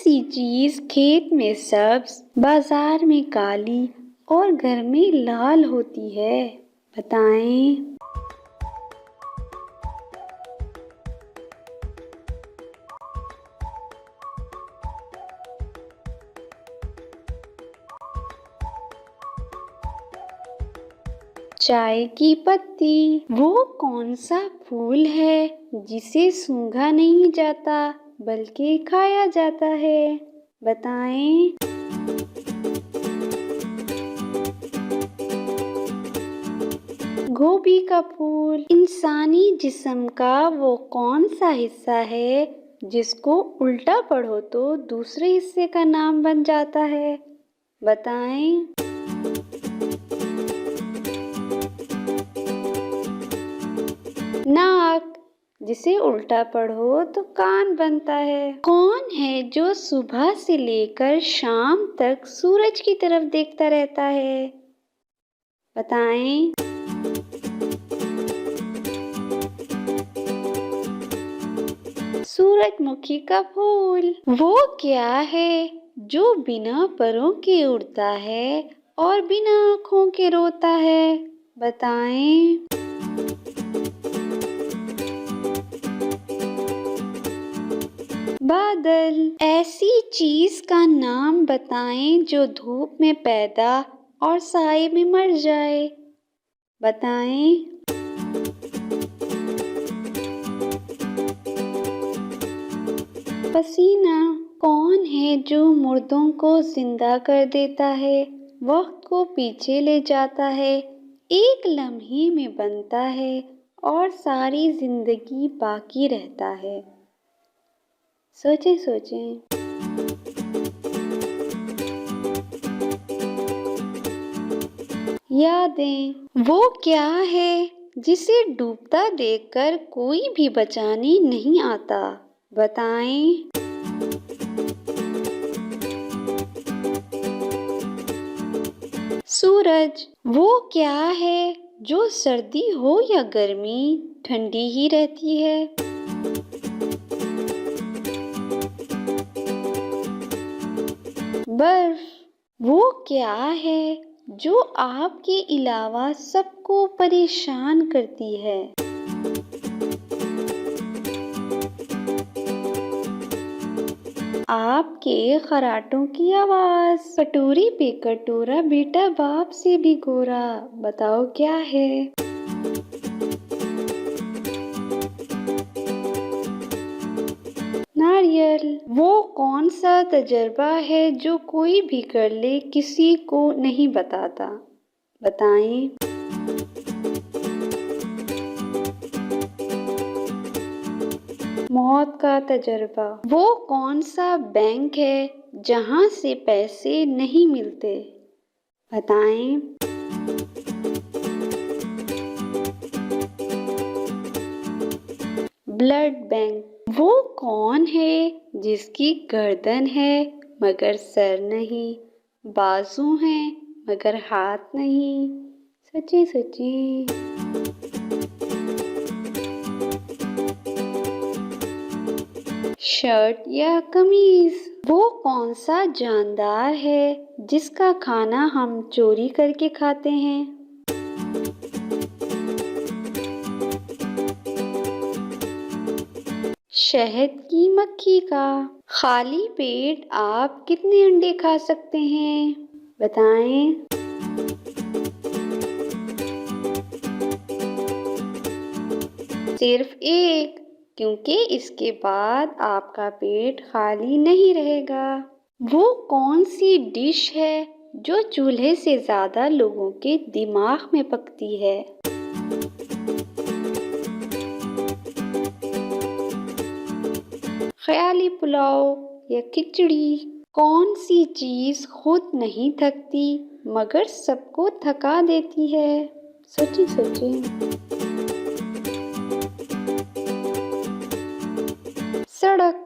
सी चीज खेत में सब्ज, बाजार में काली और घर में लाल होती है? बताएं। चाय की पत्ती। वो कौन सा फूल है जिसे सूंघा नहीं जाता बल्कि खाया जाता है? बताएं। गोभी का फूल। इंसानी जिस्म का वो कौन सा हिस्सा है जिसको उल्टा पढ़ो तो दूसरे हिस्से का नाम बन जाता है? बताएं। नाक। जिसे उल्टा पढ़ो तो कान बनता है। कौन है जो सुबह से लेकर शाम तक सूरज की तरफ देखता रहता है? बताएं। सूरजमुखी का फूल। वो क्या है जो बिना परों के उड़ता है और बिना आँखों के रोता है? बताएं। बादल। ऐसी चीज का नाम बताएं जो धूप में पैदा और साए में मर जाए? बताएं। पसीना। कौन है जो मुर्दों को जिंदा कर देता है, वक्त को पीछे ले जाता है, एक लम्हे में बनता है और सारी जिंदगी बाकी रहता है? सोचें सोचें। यादें। वो क्या है जिसे डूबता देखकर कोई भी बचाने नहीं आता? बताएं। सूरज। वो क्या है जो सर्दी हो या गर्मी ठंडी ही रहती है? बर्फ। वो क्या है जो आपके अलावा सबको परेशान करती है? आपके खराटों की आवाज। कटोरी पे कटोरा बेटा बाप से भी गोरा। बताओ क्या है? नारियल। वो कौन सा तजर्बा है जो कोई भी कर ले किसी को नहीं बताता? बताएं। मौत का तजर्बा। वो कौन सा बैंक है जहां से पैसे नहीं मिलते? बताएं। Blood bank. वो कौन है जिसकी गर्दन है मगर सर नहीं, बाजू हैं मगर हाथ नहीं? सोचिए सोचिए। शर्ट या कमीज। वो कौन सा जानदार है जिसका खाना हम चोरी करके खाते हैं? शहद की मक्खी का। खाली पेट आप कितने अंडे खा सकते हैं? बताएं। सिर्फ एक, क्योंकि इसके बाद आपका पेट खाली नहीं रहेगा। वो कौन सी डिश है जो चूल्हे से ज्यादा लोगों के दिमाग में पकती है? ख्याली पुलाव या खिचड़ी। कौन सी चीज खुद नहीं थकती मगर सबको थका देती है? सोचिए सोचिए। सड़क।